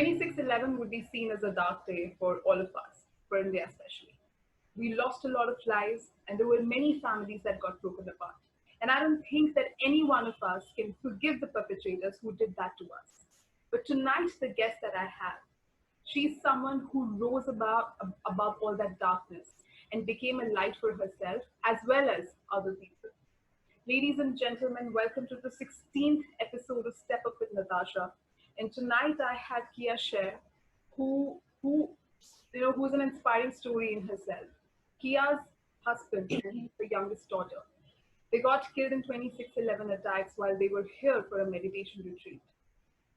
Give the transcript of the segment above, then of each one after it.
26/11 would be seen as a dark day for all of us, for India especially. We lost a lot of lives, and there were many families that got broken apart. And I don't think that any one of us can forgive the perpetrators who did that to us. But tonight, the guest that I have, she's someone who rose above all that darkness and became a light for herself as well as other people. Ladies and gentlemen, welcome to the 16th episode of Step Up with Natasha. And tonight I have Kia Scherr, who's an inspiring story in herself. Kia's husband and her youngest daughter, they got killed in 26/11 attacks while they were here for a meditation retreat.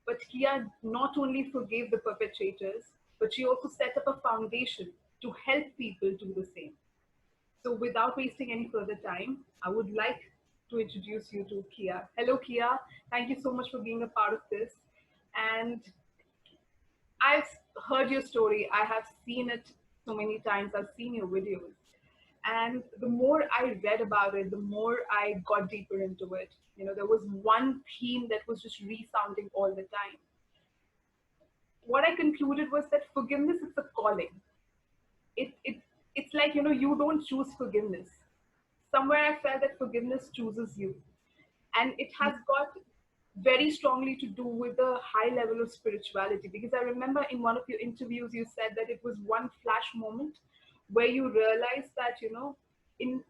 But Kia not only forgave the perpetrators, but she also set up a foundation to help people do the same. So without wasting any further time, I would like to introduce you to Kia. Hello, Kia. Thank you so much for being a part of this. And I've heard your story. I have seen it so many times. I've seen your videos. And the more I read about it, the more I got deeper into it. There was one theme that was just resounding all the time. What I concluded was that forgiveness is a calling. It's like, you don't choose forgiveness. Somewhere I felt that forgiveness chooses you. And it has got very strongly to do with the high level of spirituality, because I remember in one of your interviews you said that it was one flash moment where you realized that in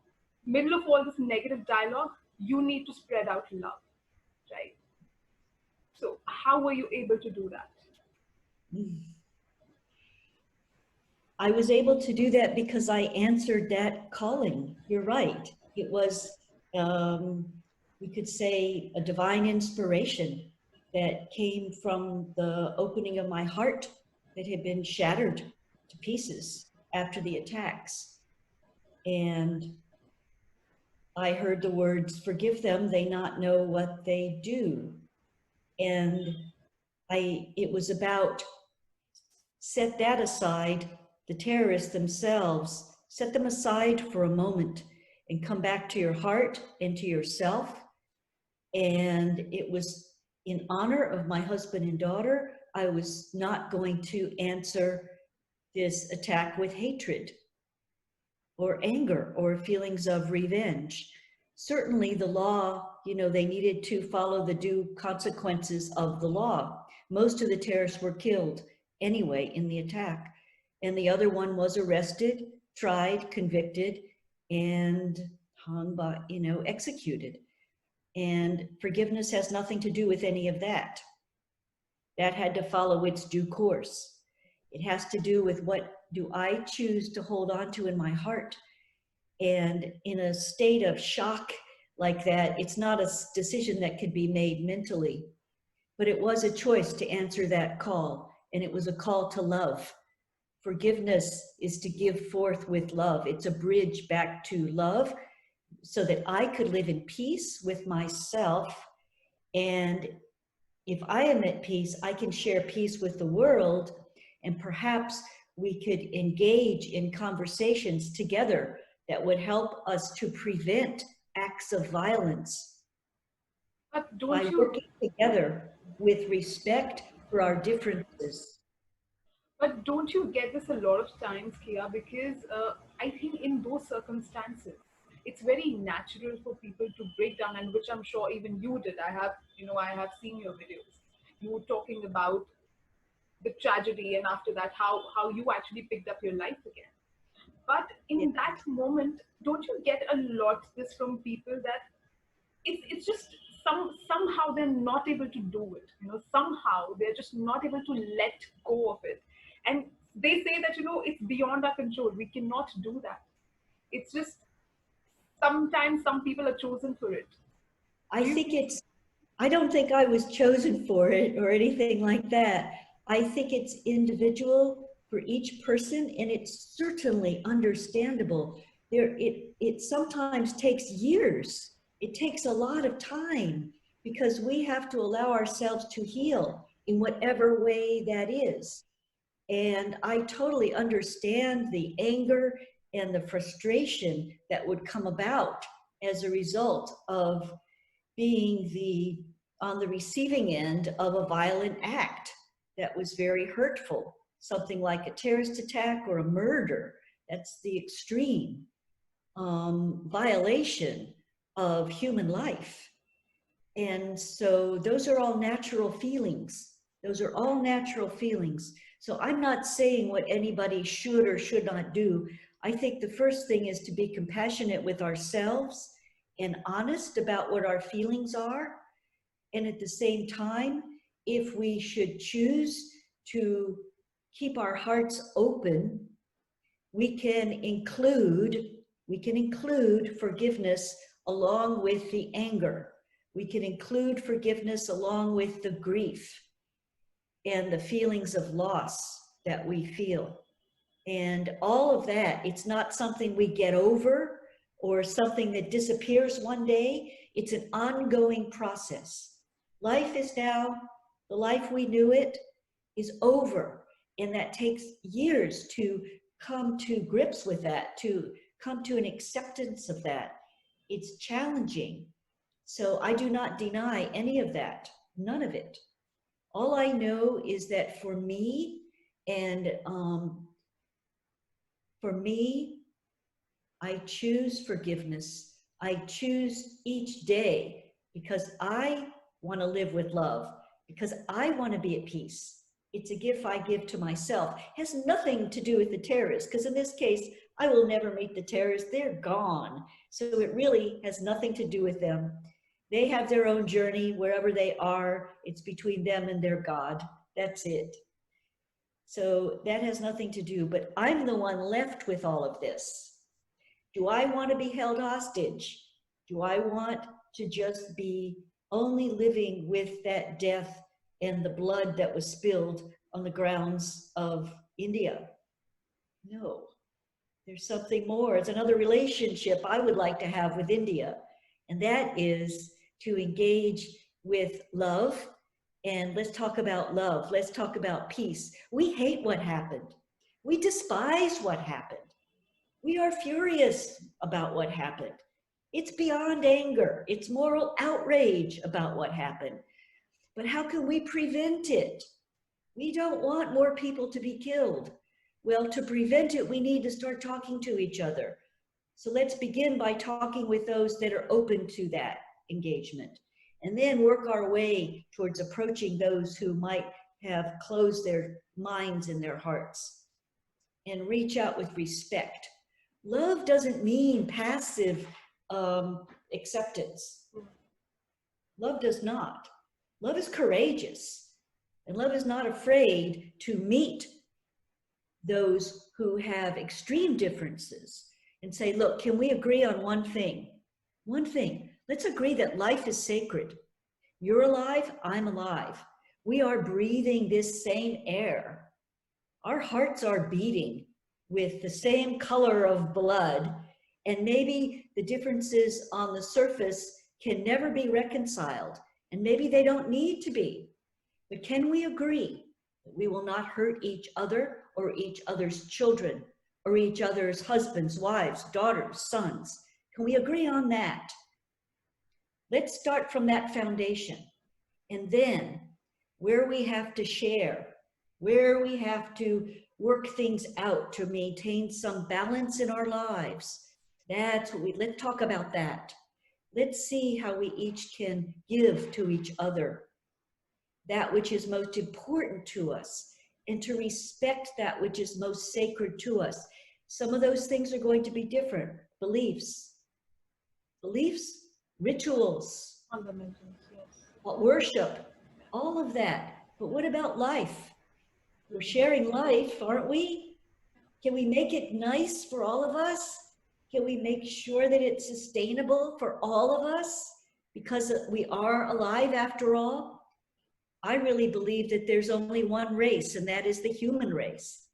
middle of all this negative dialogue you need to spread out love, right? So how were you able to do that? I was able to do that because I answered that calling. You're right. It was we could say a divine inspiration that came from the opening of my heart that had been shattered to pieces after the attacks. And I heard the words, "Forgive them, they not know what they do." And it was about, set that aside, the terrorists themselves, set them aside for a moment and come back to your heart and to yourself. And it was in honor of my husband and daughter. I was not going to answer this attack with hatred or anger or feelings of revenge. Certainly the law, they needed to follow the due consequences of the law. Most of the terrorists were killed anyway in the attack. And the other one was arrested, tried, convicted, and hung by, executed. And forgiveness has nothing to do with any of that. That had to follow its due course. It has to do with what do I choose to hold on to in my heart. And in a state of shock like that, it's not a decision that could be made mentally, but it was a choice to answer that call. And it was a call to love. Forgiveness is to give forth with love. It's a bridge back to love so that I could live in peace with myself. And if I am at peace, I can share peace with the world. And perhaps we could engage in conversations together that would help us to prevent acts of violence by working together with respect for our differences. But don't you get this a lot of times, Kia? Because I think in those circumstances, it's very natural for people to break down, and which I'm sure even you did. I have seen your videos. You were talking about the tragedy, and after that, how you actually picked up your life again. But in that moment, don't you get a lot this from people that it's just somehow they're not able to do it. Somehow they're just not able to let go of it. And they say that, it's beyond our control. We cannot do that. It's just sometimes some people are chosen for it. I don't think I was chosen for it or anything like that. I think it's individual for each person, and it's certainly understandable. It sometimes takes years. It takes a lot of time because we have to allow ourselves to heal in whatever way that is. And I totally understand the anger and the frustration that would come about as a result of being on the receiving end of a violent act. that was very hurtful, something like a terrorist attack or a murder. That's the extreme violation of human life. And so those are all natural feelings. Those are all natural feelings. So I'm not saying what anybody should or should not do. I think the first thing is to be compassionate with ourselves and honest about what our feelings are. And at the same time, if we should choose to keep our hearts open, we can include forgiveness along with the anger. We can include forgiveness along with the grief and the feelings of loss that we feel. And all of that, it's not something we get over or something that disappears one day. It's an ongoing process. Life is now, the life we knew it is over. And that takes years to come to grips with that, to come to an acceptance of that. It's challenging. So I do not deny any of that, none of it. All I know is that for me, and I choose forgiveness. I choose each day because I want to live with love, because I want to be at peace. It's a gift I give to myself. It has nothing to do with the terrorists, because in this case, I will never meet the terrorists. They're gone. So it really has nothing to do with them. They have their own journey wherever they are. It's between them and their God. That's it. So that has nothing to do, but I'm the one left with all of this. Do I want to be held hostage? Do I want to just be only living with that death and the blood that was spilled on the grounds of India? No, there's something more. It's another relationship I would like to have with India, and that is to engage with love. And let's talk about love. Let's talk about peace. We hate what happened. We despise what happened. We are furious about what happened. It's beyond anger. It's moral outrage about what happened. But how can we prevent it? We don't want more people to be killed. Well, to prevent it, we need to start talking to each other. So let's begin by talking with those that are open to that engagement, and then work our way towards approaching those who might have closed their minds and their hearts, and reach out with respect. Love doesn't mean passive acceptance. Love does not. Love is courageous, and love is not afraid to meet those who have extreme differences and say, look, can we agree on one thing? One thing. Let's agree that life is sacred. You're alive, I'm alive. We are breathing this same air. Our hearts are beating with the same color of blood, and maybe the differences on the surface can never be reconciled, and maybe they don't need to be. But can we agree that we will not hurt each other or each other's children or each other's husbands, wives, daughters, sons? Can we agree on that? Let's start from that foundation. And then where we have to share, where we have to work things out to maintain some balance in our lives, that's what let's talk about that. Let's see how we each can give to each other that which is most important to us, and to respect that which is most sacred to us. Some of those things are going to be different. Beliefs, rituals, Fundamentals, yes. worship, all of that. But what about life? We're sharing life, aren't we? Can we make it nice for all of us? Can we make sure that it's sustainable for all of us? Because we are alive after all. I really believe that there's only one race, and that is the human race.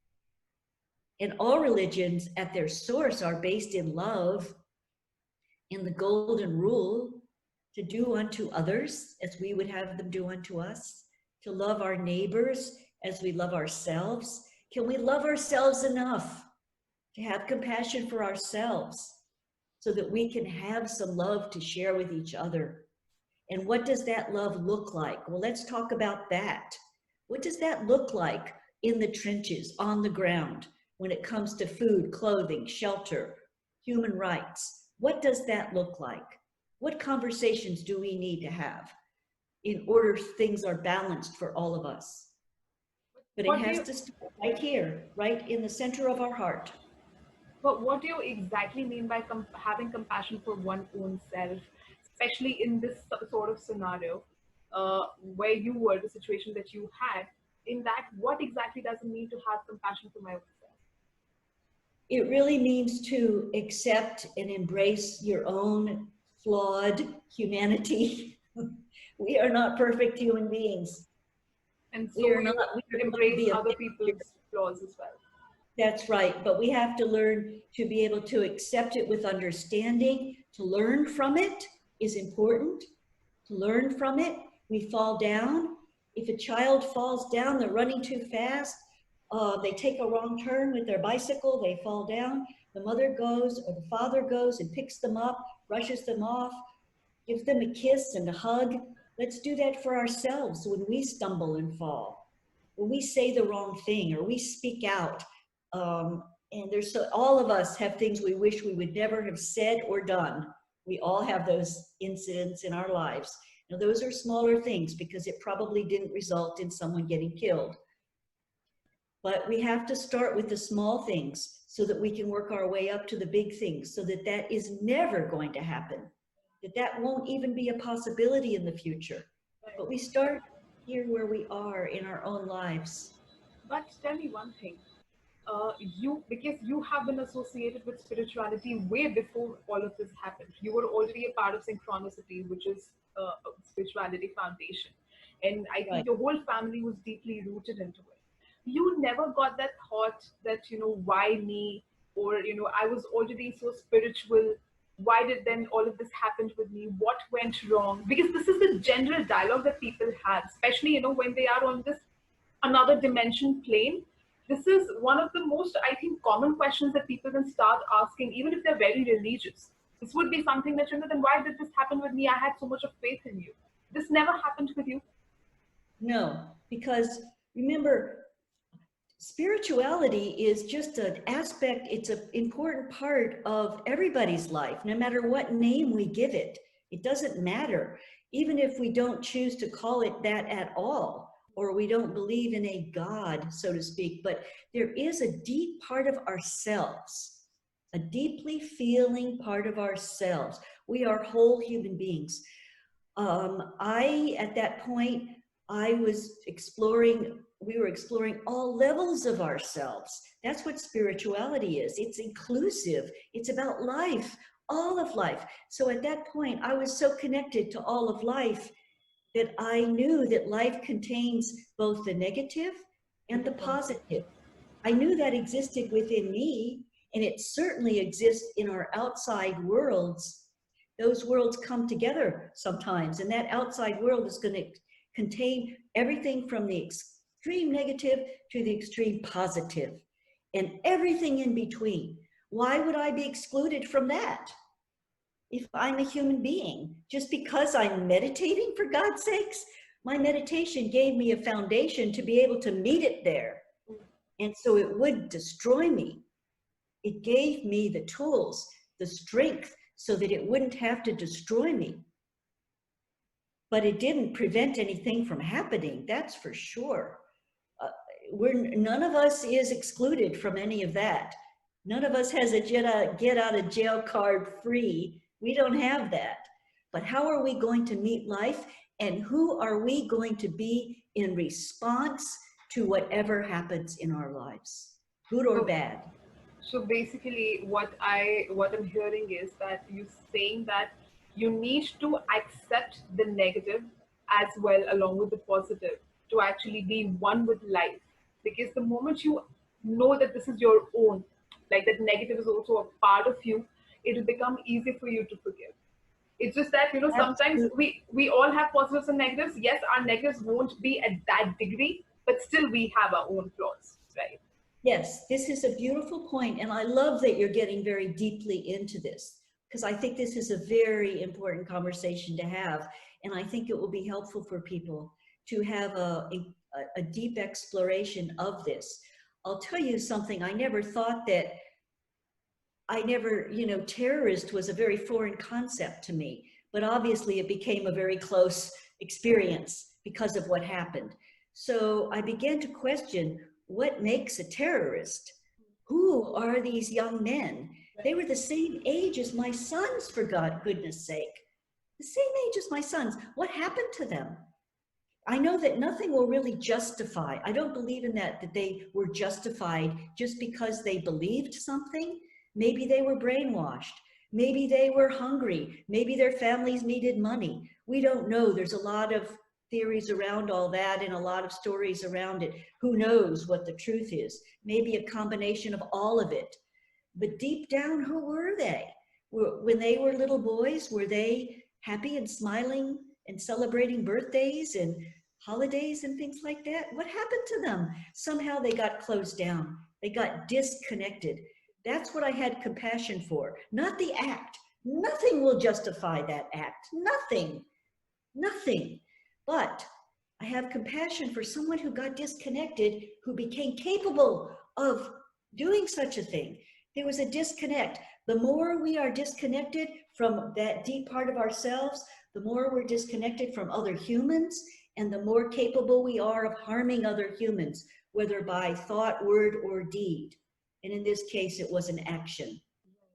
And all religions at their source are based in love, in the golden rule, to do unto others as we would have them do unto us, to love our neighbors as we love ourselves. Can we love ourselves enough to have compassion for ourselves so that we can have some love to share with each other? And what does that love look like? Well, let's talk about that. What does that look like in the trenches, on the ground, when it comes to food, clothing, shelter, human rights? What does that look like? What conversations do we need to have in order things are balanced for all of us? But it What do has you, to start right here, right in the center of our heart. but what do you exactly mean by having compassion for one's own self, especially in this sort of scenario where you were, the situation that you had? In that, what exactly does it mean to have compassion for my own self? It really means to accept and embrace your own flawed humanity. We are not perfect human beings. And We so are not, you we are going to embrace be a other mixture. people's flaws as well. That's right. But we have to learn to be able to accept it with understanding. To learn from it is important. To learn from it, we fall down. If a child falls down, they're running too fast, they take a wrong turn with their bicycle, they fall down. The mother goes or the father goes and picks them up, brushes them off, gives them a kiss and a hug. Let's do that for ourselves when we stumble and fall, when we say the wrong thing or we speak out. And there's all of us have things we wish we would never have said or done. We all have those incidents in our lives. Now, those are smaller things because it probably didn't result in someone getting killed. But we have to start with the small things so that we can work our way up to the big things, so that that is never going to happen, that that won't even be a possibility in the future. But we start here where we are in our own lives. But tell me one thing. Because you have been associated with spirituality way before all of this happened. You were already a part of synchronicity, which is a spirituality foundation. And I Right. think your whole family was deeply rooted into it. You never got that thought that, why me? Or, I was already so spiritual. Why did then all of this happen with me? What went wrong? Because this is the general dialogue that people have, especially, when they are on this another dimension plane. This is one of the most, I think, common questions that people then start asking, even if they're very religious. This would be something that, then why did this happen with me? I had so much of faith in you. This never happened with you. No, because remember, spirituality is just an aspect, it's an important part of everybody's life, no matter what name we give it. It doesn't matter, even if we don't choose to call it that at all, or we don't believe in a God, so to speak, but there is a deep part of ourselves, a deeply feeling part of ourselves. We are whole human beings. At that point, I was exploring, we were exploring all levels of ourselves. That's what spirituality is. It's inclusive. It's about life, all of life. So at that point, I was so connected to all of life that I knew that life contains both the negative and the positive. I knew that existed within me, and it certainly exists in our outside worlds. Those worlds come together sometimes, and that outside world is going to contain everything from the extreme negative to the extreme positive, and everything in between. Why would I be excluded from that if I'm a human being? Just because I'm meditating, for God's sakes? My meditation gave me a foundation to be able to meet it there. And so it would destroy me. It gave me the tools, the strength, so that it wouldn't have to destroy me. But it didn't prevent anything from happening, that's for sure. None of us is excluded from any of that. None of us has a get out of jail card free. We don't have that. But how are we going to meet life? And who are we going to be in response to whatever happens in our lives, good or So, bad? so basically, what I'm hearing is that you saying that you need to accept the negative as well along with the positive to actually be one with life. Because the moment you know that this is your own, like that negative is also a part of you, it will become easy for you to forgive. It's just that, sometimes Absolutely. we all have positives and negatives. Yes, our negatives won't be at that degree, but still we have our own flaws, right? Yes, this is a beautiful point, and I love that you're getting very deeply into this, because I think this is a very important conversation to have, and I think it will be helpful for people to have a deep exploration of this. I'll tell you something, I never thought that, terrorist was a very foreign concept to me, but obviously it became a very close experience because of what happened. So I began to question what makes a terrorist? Who are these young men? They were the same age as my sons, for goodness sake. The same age as my sons. What happened to them? I know that nothing will really justify. I don't believe in that they were justified just because they believed something. Maybe they were brainwashed. Maybe they were hungry. Maybe their families needed money. We don't know. There's a lot of theories around all that and a lot of stories around it. Who knows what the truth is? Maybe a combination of all of it. But deep down, who were they? When they were little boys, were they happy and smiling and celebrating birthdays and holidays and things like that? What happened to them? Somehow they got closed down. They got disconnected. That's what I had compassion for, not the act. Nothing will justify that act. Nothing. Nothing. But I have compassion for someone who got disconnected, who became capable of doing such a thing. There was a disconnect. The more we are disconnected from that deep part of ourselves, the more we're disconnected from other humans, and the more capable we are of harming other humans, whether by thought, word, or deed. And in this case, it was an action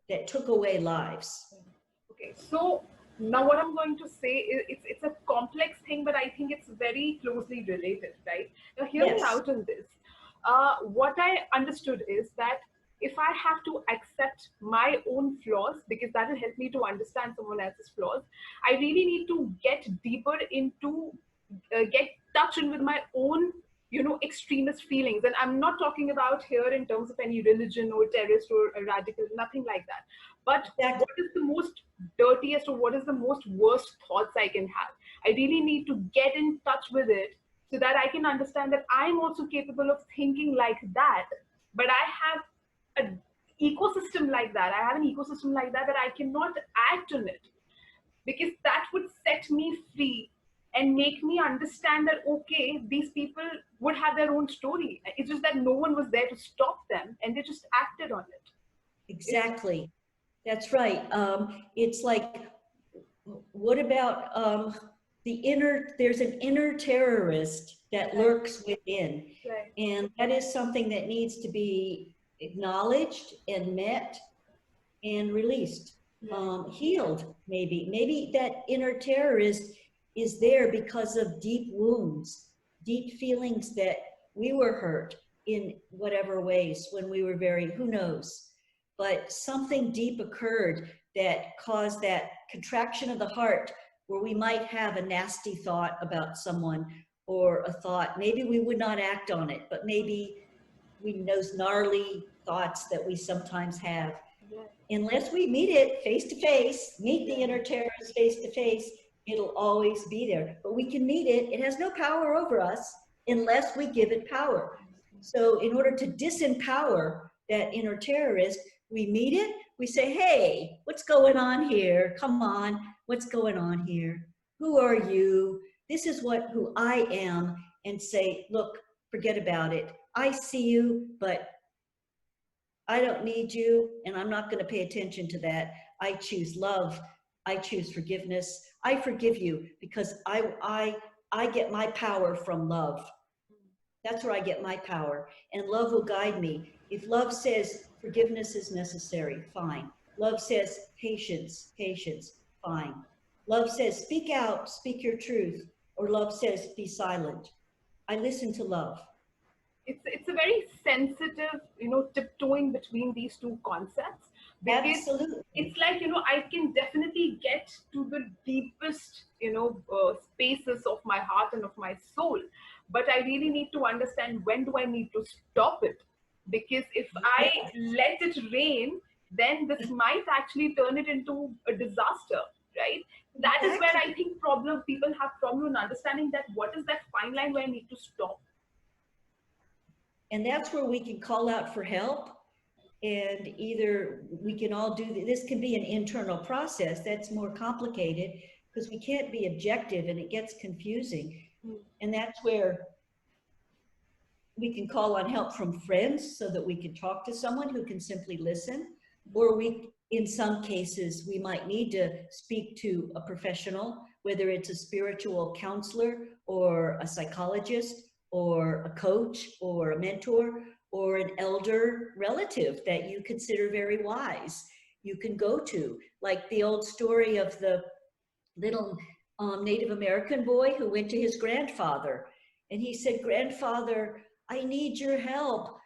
that took away lives. Okay, so now what I'm going to say is it's a complex thing, but I think it's very closely related, right? Now, hear me out on this. What I understood is that if I have to accept my own flaws, because that will help me to understand someone else's flaws, I really need to get deeper into, get touched in with my own, extremist feelings. And I'm not talking about here in terms of any religion or terrorist or radical, nothing like that. But what is the most dirtiest or what is the most worst thoughts I can have? I really need to get in touch with it so that I can understand that I'm also capable of thinking like that, but I have an ecosystem like that. I have an ecosystem like that I cannot act on it, because that would set me free and make me understand that, okay, these people would have their own story. It's just that no one was there to stop them and they just acted on it. Exactly. That's right. It's like, what about there's an inner terrorist that lurks within. Right. And that is something that needs to be acknowledged and met and released, healed, maybe. Maybe that inner terrorist is there because of deep wounds, deep feelings that we were hurt in whatever ways when we were who knows? But something deep occurred that caused that contraction of the heart where we might have a nasty thought about someone, or a thought, maybe we would not act on it, but maybe those gnarly thoughts that we sometimes have. Unless we meet it face to face, meet the inner terrorist face to face, it'll always be there. But we can meet it. It has no power over us unless we give it power. So in order to disempower that inner terrorist, we meet it, we say, hey, what's going on here? Come on, what's going on here? Who are you? This is who I am. And say, look, forget about it. I see you, but I don't need you, and I'm not going to pay attention to that. I choose love. I choose forgiveness. I forgive you because I get my power from love. That's where I get my power, and love will guide me. If love says forgiveness is necessary, fine. Love says patience, fine. Love says speak out, speak your truth, or love says be silent. I listen to love. It's a very sensitive, tiptoeing between these two concepts. Because absolutely. It's like, I can definitely get to the deepest, spaces of my heart and of my soul. But I really need to understand, when do I need to stop it? Because if I let it rain, then this might actually turn it into a disaster, right? That is where I think people have problem in understanding that what is that fine line where I need to stop. And that's where we can call out for help. And either we can all do this can be an internal process that's more complicated because we can't be objective and it gets confusing. And that's where we can call on help from friends so that we can talk to someone who can simply listen, or we, in some cases, we might need to speak to a professional, whether it's a spiritual counselor or a psychologist or a coach or a mentor or an elder relative that you consider very wise. You can go to, like the old story of the little Native American boy who went to his grandfather. And he said, "Grandfather, I need your help."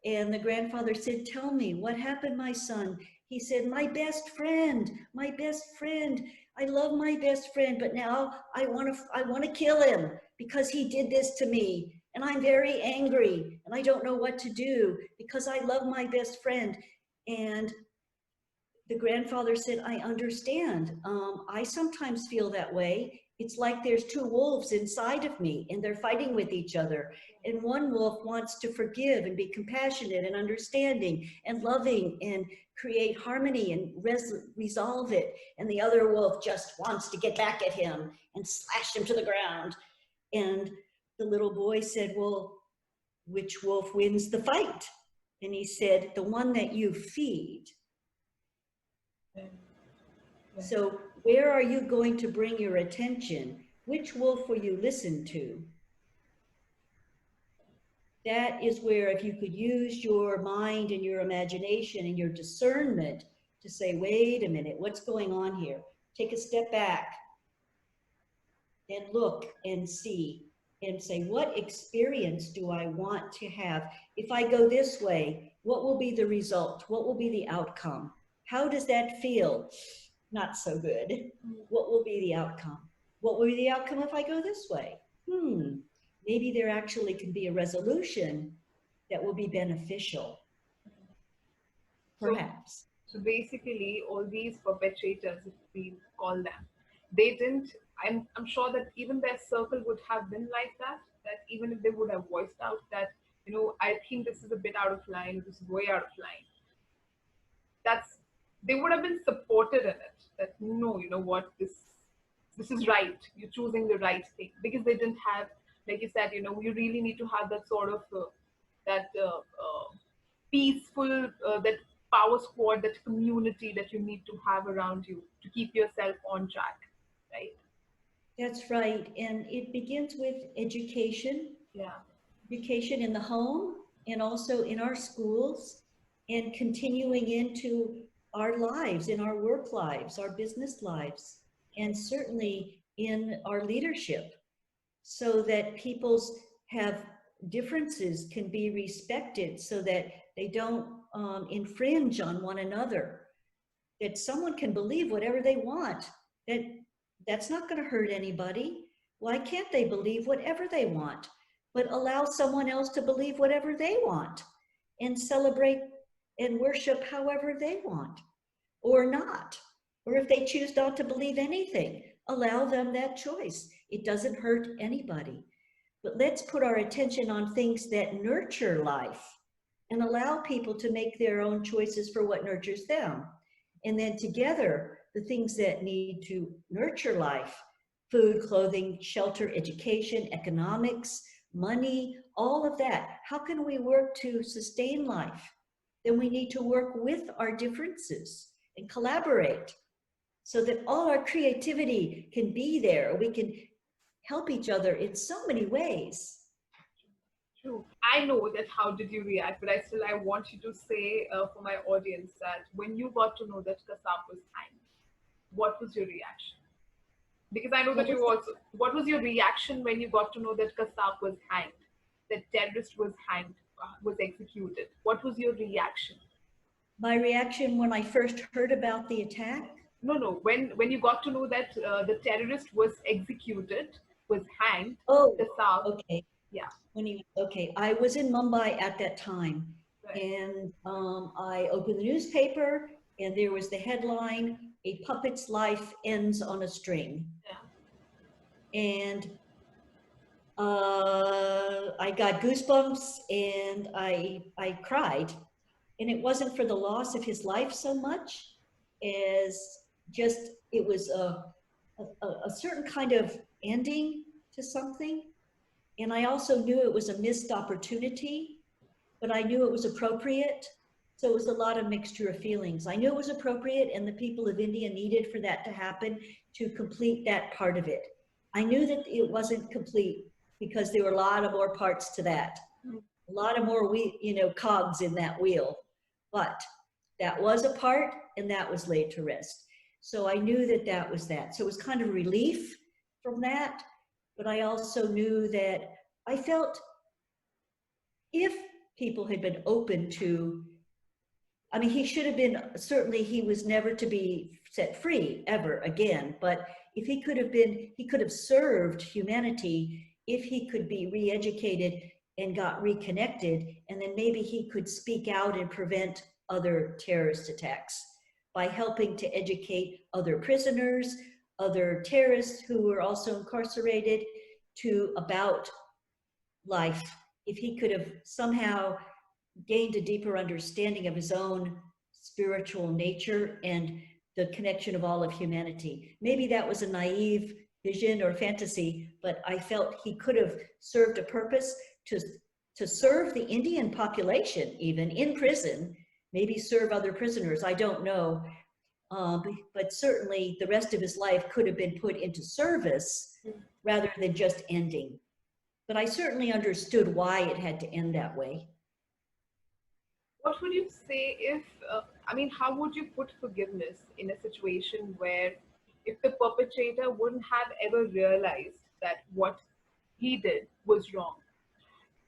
And the grandfather said, "Tell me, what happened, my son?" He said, my best friend. I love my best friend, but now I want to kill him because he did this to me. And I'm very angry and I don't know what to do because I love my best friend. And the grandfather said, "I understand. I sometimes feel that way. It's like there's two wolves inside of me and they're fighting with each other. And one wolf wants to forgive and be compassionate and understanding and loving and create harmony and resolve it. And the other wolf just wants to get back at him and slash him to the ground." And the little boy said, "Well, which wolf wins the fight?" And he said, "The one that you feed." So where are you going to bring your attention? Which wolf will you listen to? That is where, if you could use your mind and your imagination and your discernment to say, wait a minute, what's going on here? Take a step back and look and see and say, what experience do I want to have? If I go this way, what will be the result? What will be the outcome? How does that feel? Not so good. What will be the outcome? What will be the outcome if I go this way? Maybe there actually can be a resolution that will be beneficial. Perhaps. So basically, all these perpetrators, if we call them, they didn't. I'm sure that even their circle would have been like that. That even if they would have voiced out that, I think this is a bit out of line. This is way out of line. They would have been supported in it. That no, you know what, this is right. You're choosing the right thing, because they didn't have, like you said, you really need to have that sort of that peaceful, that power squad, that community that you need to have around you to keep yourself on track, right? That's right. And it begins with education. Yeah. Education in the home and also in our schools, and continuing into our lives, in our work lives, our business lives, and certainly in our leadership, so that people's have differences can be respected, so that they don't infringe on one another, that someone can believe whatever they want, that's not going to hurt anybody. Why can't they believe whatever they want, but allow someone else to believe whatever they want and celebrate and worship however they want, or not? Or if they choose not to believe anything, allow them that choice. It doesn't hurt anybody. But let's put our attention on things that nurture life and allow people to make their own choices for what nurtures them. And then together, the things that need to nurture life: food, clothing, shelter, education, economics, money, all of that. How can we work to sustain life? Then we need to work with our differences and collaborate so that all our creativity can be there. We can help each other in so many ways. True. I know that how did you react, but I want you to say for my audience that when you got to know that Kasab was hanged, what was your reaction? Because I know that what was your reaction when you got to know that Kasab was hanged, that terrorist was hanged, was executed? What was your reaction? My reaction when I first heard about the attack? No. When you got to know that the terrorist was executed, was hanged, Oh, Kasab. okay. Yeah. Okay, I was in Mumbai at that time, Right. and I opened the newspaper, and there was the headline, "A puppet's life ends on a string." Yeah. And I got goosebumps, and I cried. And it wasn't for the loss of his life so much as just it was a certain kind of ending to something. And I also knew it was a missed opportunity, but I knew it was appropriate. So it was a lot of mixture of feelings. I knew it was appropriate and the people of India needed for that to happen to complete that part of it. I knew that it wasn't complete because there were a lot of more parts to that, a lot of more, cogs in that wheel. But that was a part and that was laid to rest. So I knew that that was that. So it was kind of relief from that. But I also knew that I felt if people had been open to, I mean, he should have been, certainly he was never to be set free ever again, but if he could have been, he could have served humanity if he could be re-educated and got reconnected, and then maybe he could speak out and prevent other terrorist attacks by helping to educate other prisoners, other terrorists who were also incarcerated about life. If he could have somehow gained a deeper understanding of his own spiritual nature and the connection of all of humanity. Maybe that was a naive vision or fantasy, but I felt he could have served a purpose to serve the Indian population, even in prison, maybe serve other prisoners, I don't know. But certainly the rest of his life could have been put into service rather than just ending. But I certainly understood why it had to end that way. What would you say if, I mean, how would you put forgiveness in a situation where if the perpetrator wouldn't have ever realized that what he did was wrong?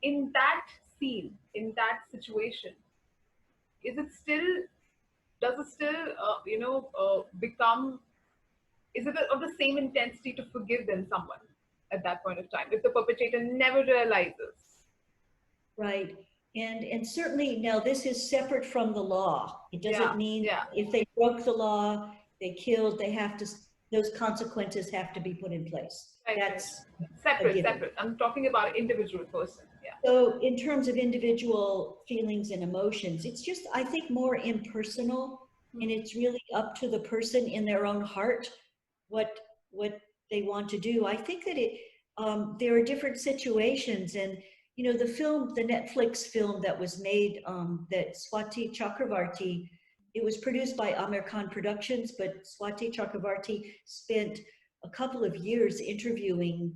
In that scene, in that situation, is it still, does it still, become, is it of the same intensity to forgive than someone at that point of time if the perpetrator never realizes? Right. And certainly now this is separate from the law. It doesn't Yeah, mean yeah. if they broke the law, they killed, they have to, those consequences have to be put in place. Right, right. That's a Separate, given. separate. I'm talking about an individual person. Yeah. So in terms of individual feelings and emotions, it's just, I think, more impersonal, and it's really up to the person in their own heart what what they want to do. I think that there are different situations, and the film, the Netflix film that was made, that Swati Chakravarti, it was produced by Amir Khan Productions, but Swati Chakravarti spent a couple of years interviewing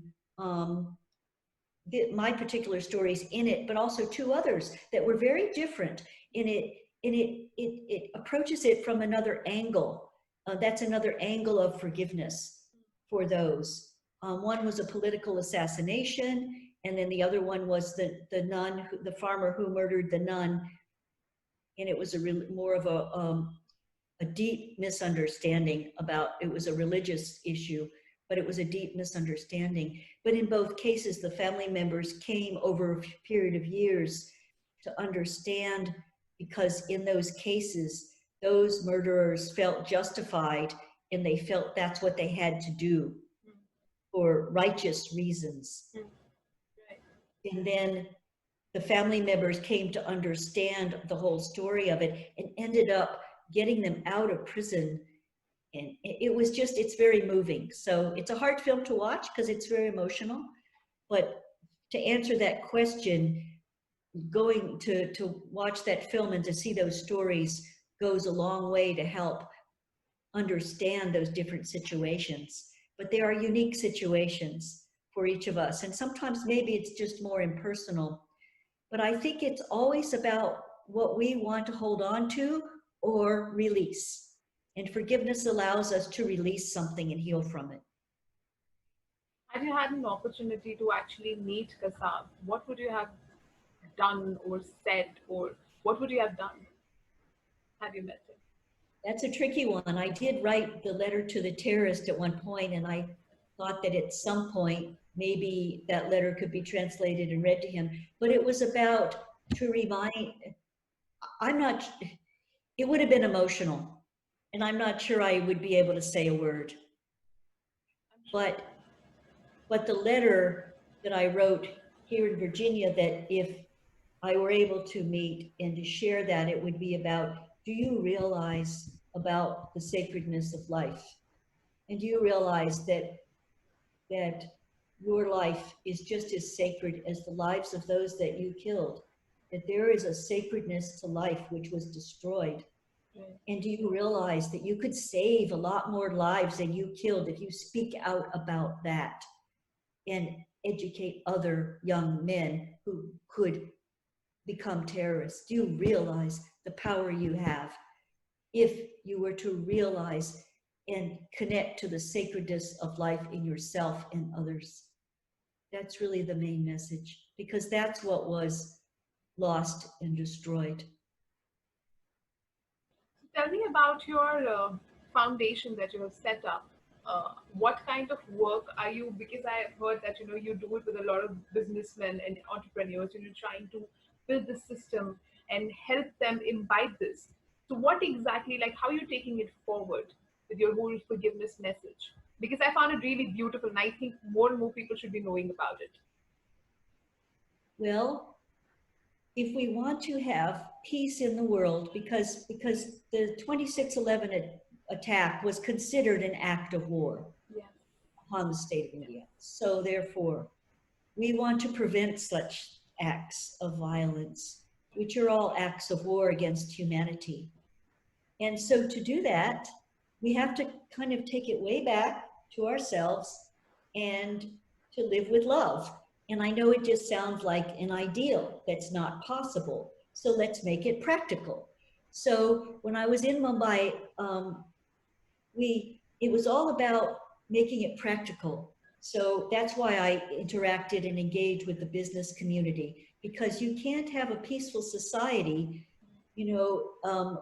my particular stories in it, but also two others that were very different in it. And it approaches it from another angle. That's another angle of forgiveness for those. One was a political assassination, and then the other one was the nun, the farmer who murdered the nun, and it was more of a deep misunderstanding about, it was a religious issue, but it was a deep misunderstanding. But in both cases, the family members came over a period of years to understand, because in those cases, those murderers felt justified and they felt that's what they had to do for righteous reasons. Right. And then the family members came to understand the whole story of it and ended up getting them out of prison. And it was just, it's very moving. So it's a hard film to watch because it's very emotional. But to answer that question, going to watch that film and to see those stories goes a long way to help understand those different situations. But there are unique situations for each of us. And sometimes maybe it's just more impersonal. But I think it's always about what we want to hold on to or release. And forgiveness allows us to release something and heal from it. Had you had an opportunity to actually meet Kasab, what would you have done or said, or what would you have done had you met him? That's a tricky one. I did write the letter to the terrorist at one point, and I thought that at some point, maybe that letter could be translated and read to him. But it was about to remind, I'm not, it would have been emotional, and I'm not sure I would be able to say a word. But the letter that I wrote here in Virginia, that if I were able to meet and to share that, it would be about, do you realize about the sacredness of life? And do you realize that your life is just as sacred as the lives of those that you killed, that there is a sacredness to life which was destroyed. Right. And do you realize that you could save a lot more lives than you killed if you speak out about that and educate other young men who could become terrorists? Do you realize the power you have if you were to realize and connect to the sacredness of life in yourself and others? That's really the main message, because that's what was lost and destroyed. Tell me about your foundation that you have set up. What kind of work are you? Because I heard that you do it with a lot of businessmen and entrepreneurs. Trying to build the system and help them imbibe this. So, what exactly, like, how are you taking it forward with your whole forgiveness message? Because I found it really beautiful, and I think more and more people should be knowing about it. Well, if we want to have peace in the world, because the 26/11 attack was considered an act of war Yeah. upon the state of India. So therefore, we want to prevent such acts of violence, which are all acts of war against humanity. And so to do that, we have to kind of take it way back to ourselves and to live with love. And I know it just sounds like an ideal that's not possible. So let's make it practical. So when I was in Mumbai, it was all about making it practical. So that's why I interacted and engaged with the business community, because you can't have a peaceful society,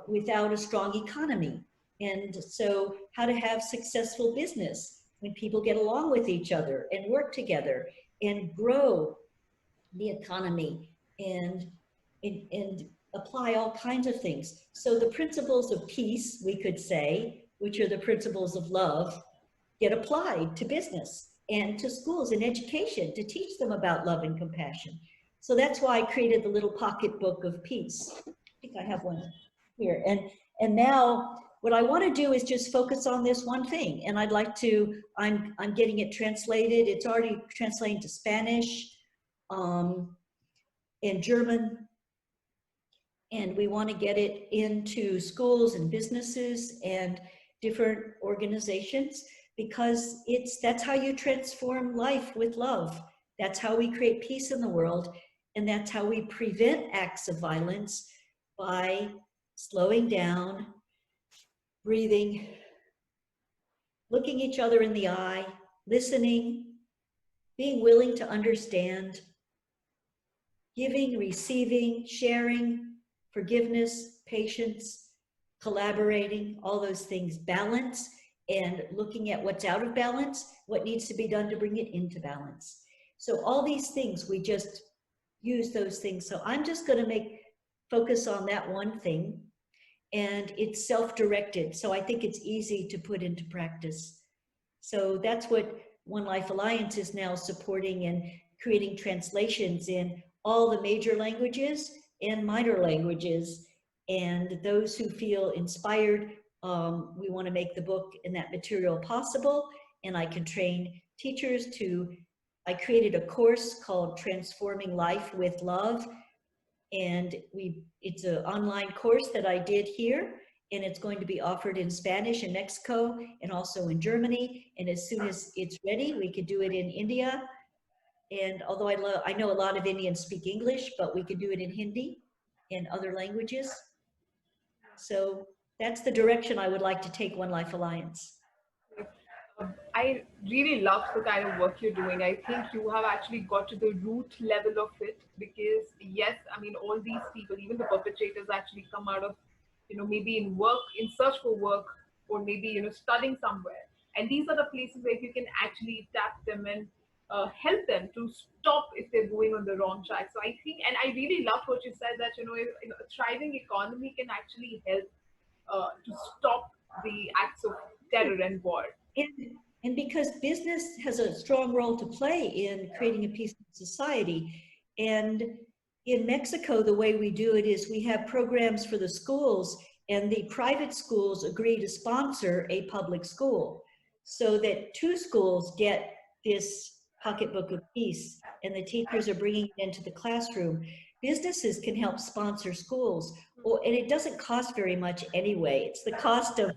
without a strong economy. And so how to have successful business when people get along with each other and work together and grow the economy and and apply all kinds of things. So the principles of peace, we could say, which are the principles of love, get applied to business and to schools and education to teach them about love and compassion. So that's why I created the little pocketbook of peace. I think I have one here. And now what I want to do is just focus on this one thing. And I'd like to, I'm getting it translated. It's already translated to Spanish, and German, and we want to get it into schools and businesses and different organizations, because that's how you transform life with love. That's how we create peace in the world, and that's how we prevent acts of violence, by slowing down, breathing, looking each other in the eye, listening, being willing to understand, giving, receiving, sharing, forgiveness, patience, collaborating, all those things, balance, and looking at what's out of balance, what needs to be done to bring it into balance. So all these things, we just use those things. So I'm just going to focus on that one thing, and it's self-directed. So I think it's easy to put into practice. So that's what One Life Alliance is now supporting, and creating translations in all the major languages and minor languages. And those who feel inspired, we want to make the book and that material possible. And I can train teachers I created a course called Transforming Life with Love. And it's an online course that I did here, and it's going to be offered in Spanish in Mexico and also in Germany. And as soon as it's ready, we could do it in India. And although I know a lot of Indians speak English, but we could do it in Hindi and other languages. So that's the direction I would like to take One Life Alliance. I really love the kind of work you're doing. I think you have actually got to the root level of it, because yes, I mean, all these people, even the perpetrators, actually come out of, maybe in work, in search for work, or maybe, studying somewhere. And these are the places where you can actually tap them and help them to stop if they're going on the wrong track. So I think, and I really loved what you said, that, if a thriving economy can actually help to stop the acts of terror and war. And, and because business has a strong role to play in creating a peaceful society. And in Mexico, the way we do it is we have programs for the schools, and the private schools agree to sponsor a public school, so that two schools get this pocketbook of peace, and the teachers are bringing it into the classroom. Businesses can help sponsor schools, and it doesn't cost very much anyway. It's the cost of,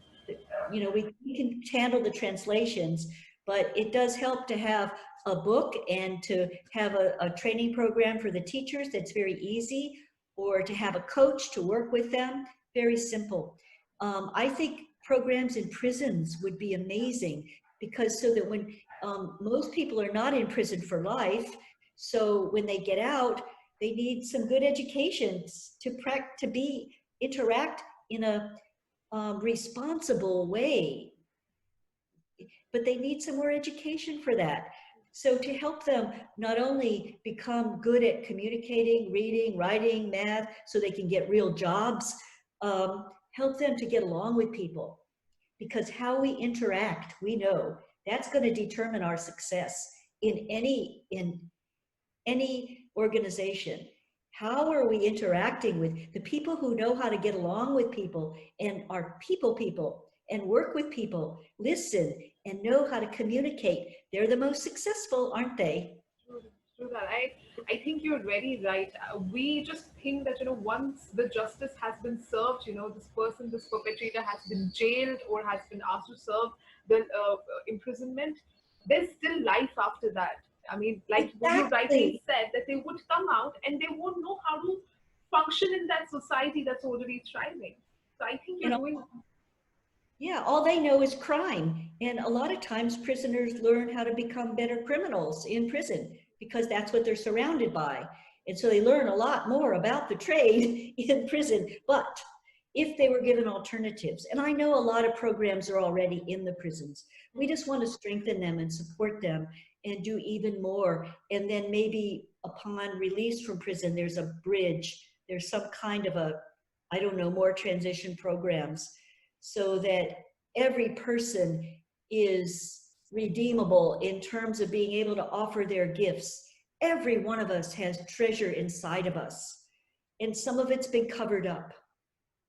we can handle the translations, but it does help to have a book and to have a training program for the teachers that's very easy, or to have a coach to work with them. Very simple. I think programs in prisons would be amazing, because so that when most people are not in prison for life, so when they get out, they need some good education to interact in a responsible way, but they need some more education for that. So to help them not only become good at communicating, reading, writing, math, so they can get real jobs, help them to get along with people. Because how we interact, we know, that's going to determine our success in any organization. How are we interacting with the people who know how to get along with people and are people and work with people, listen and know how to communicate? They're the most successful, aren't they? True that. I think you're very right. We just think that, once the justice has been served, this perpetrator has been jailed or has been asked to serve the imprisonment, there's still life after that. I mean, like you rightly Exactly. said, that they would come out and they won't know how to function in that society that's already thriving. So I think you're And doing. yeah, all they know is crime. And a lot of times prisoners learn how to become better criminals in prison because that's what they're surrounded by. And so they learn a lot more about the trade in prison. But if they were given alternatives, and I know a lot of programs are already in the prisons, we just want to strengthen them and support them and do even more. And then maybe upon release from prison, there's a bridge, there's some kind of I don't know, more transition programs, so that every person is redeemable in terms of being able to offer their gifts. Every one of us has treasure inside of us, and some of it's been covered up.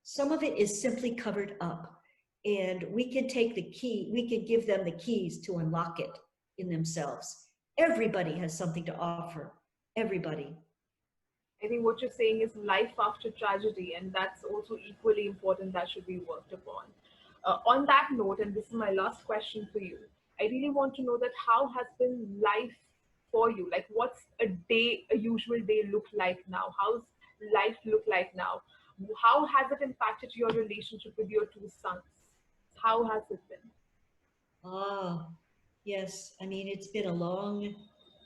Some of it is simply covered up, and we can take the key, we can give them the keys to unlock it in themselves. Everybody has something to offer. Everybody. I think what you're saying is life after tragedy, and that's also equally important. That should be worked upon. On that note, and this is my last question for you, I really want to know that how has been life for you? Like, what's a usual day look like now? How's life look like now? How has it impacted your relationship with your two sons? How has it been? Ah, yes. I mean, it's been a long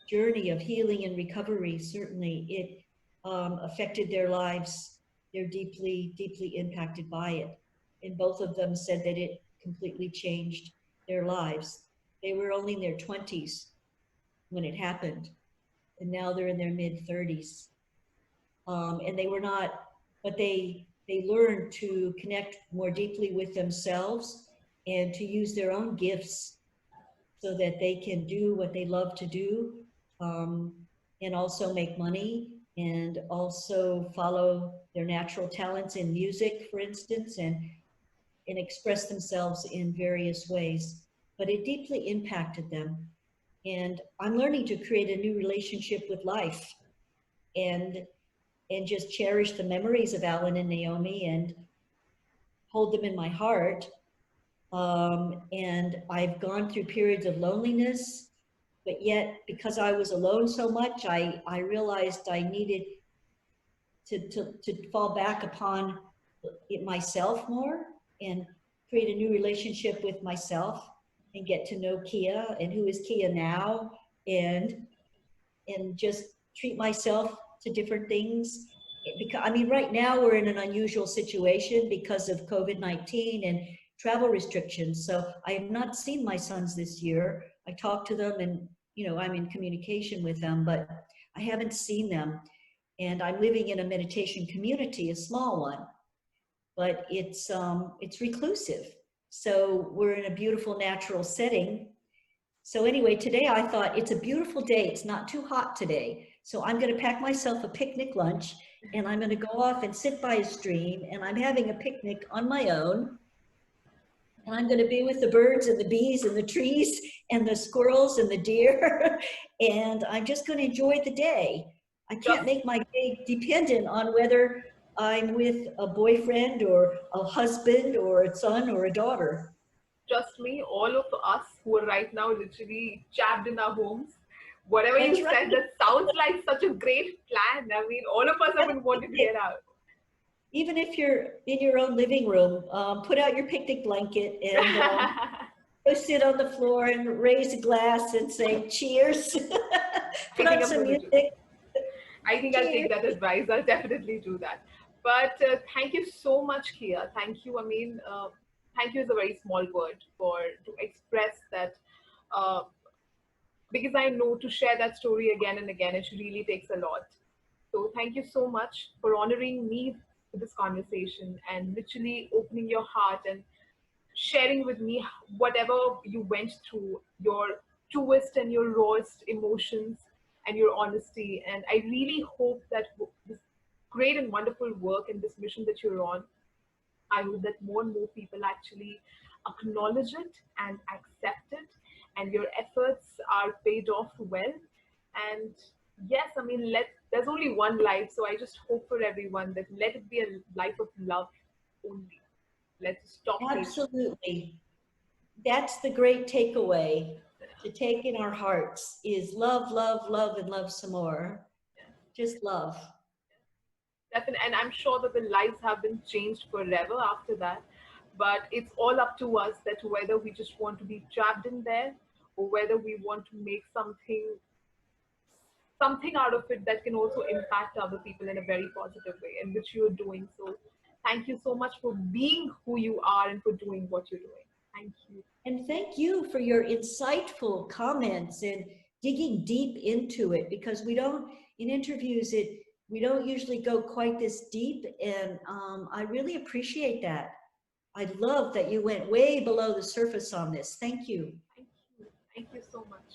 journey of healing and recovery. Certainly, it affected their lives. They're deeply, deeply impacted by it. And both of them said that it completely changed their lives. They were only in their 20s when it happened, and now they're in their mid 30s. And they were not, but they learned to connect more deeply with themselves and to use their own gifts so that they can do what they love to do, um, and also make money and also follow their natural talents in music, for instance, and express themselves in various ways. But it deeply impacted them. And I'm learning to create a new relationship with life and and just cherish the memories of Alan and Naomi and hold them in my heart. And I've gone through periods of loneliness, but yet because I was alone so much, I realized I needed to fall back upon it myself more and create a new relationship with myself and get to know Kia and who is Kia now, and just treat myself to different things. Because I mean, right now we're in an unusual situation because of COVID-19 and travel restrictions. So I have not seen my sons this year. I talk to them and, I'm in communication with them, but I haven't seen them. And I'm living in a meditation community, a small one, but it's reclusive. So we're in a beautiful natural setting. So anyway, today I thought it's a beautiful day. It's not too hot today. So I'm going to pack myself a picnic lunch and I'm going to go off and sit by a stream, and I'm having a picnic on my own. And I'm going to be with the birds and the bees and the trees and the squirrels and the deer. And I'm just going to enjoy the day. I can't Just make my day dependent on whether I'm with a boyfriend or a husband or a son or a daughter. Trust me, all of us who are right now literally trapped in our homes, whatever you That's right. said, that sounds like such a great plan. I mean, all of us have been wanting to get out. Even if you're in your own living room, put out your picnic blanket and go sit on the floor and raise a glass and say cheers. I Put think on I'm some going to do that. music. I think I'll take Cheers. that advice. I'll definitely do that. But thank you so much, Kia. Thank you. I mean, thank you is a very small word for to express that, uh, because I know to share that story again and again, it really takes a lot. So thank you so much for honoring me with this conversation and literally opening your heart and sharing with me whatever you went through, your truest and your rawest emotions and your honesty. And I really hope that this great and wonderful work and this mission that you're on, I hope that more and more people actually acknowledge it and accept it, and your efforts are paid off well. And yes, I mean, there's only one life, so I just hope for everyone that let it be a life of love only. Let's stop hatred. Absolutely. That's the great takeaway to take in our hearts is love, love, love, and love some more. Just love. Definitely, and I'm sure that the lives have been changed forever after that. But it's all up to us that whether we just want to be trapped in there or whether we want to make something out of it that can also impact other people in a very positive way, and which you're doing. So thank you so much for being who you are and for doing what you're doing. Thank you. And thank you for your insightful comments and digging deep into it because we don't, in interviews, we don't usually go quite this deep. And I really appreciate that. I love that you went way below the surface on this. Thank you. Thank you. Thank you so much.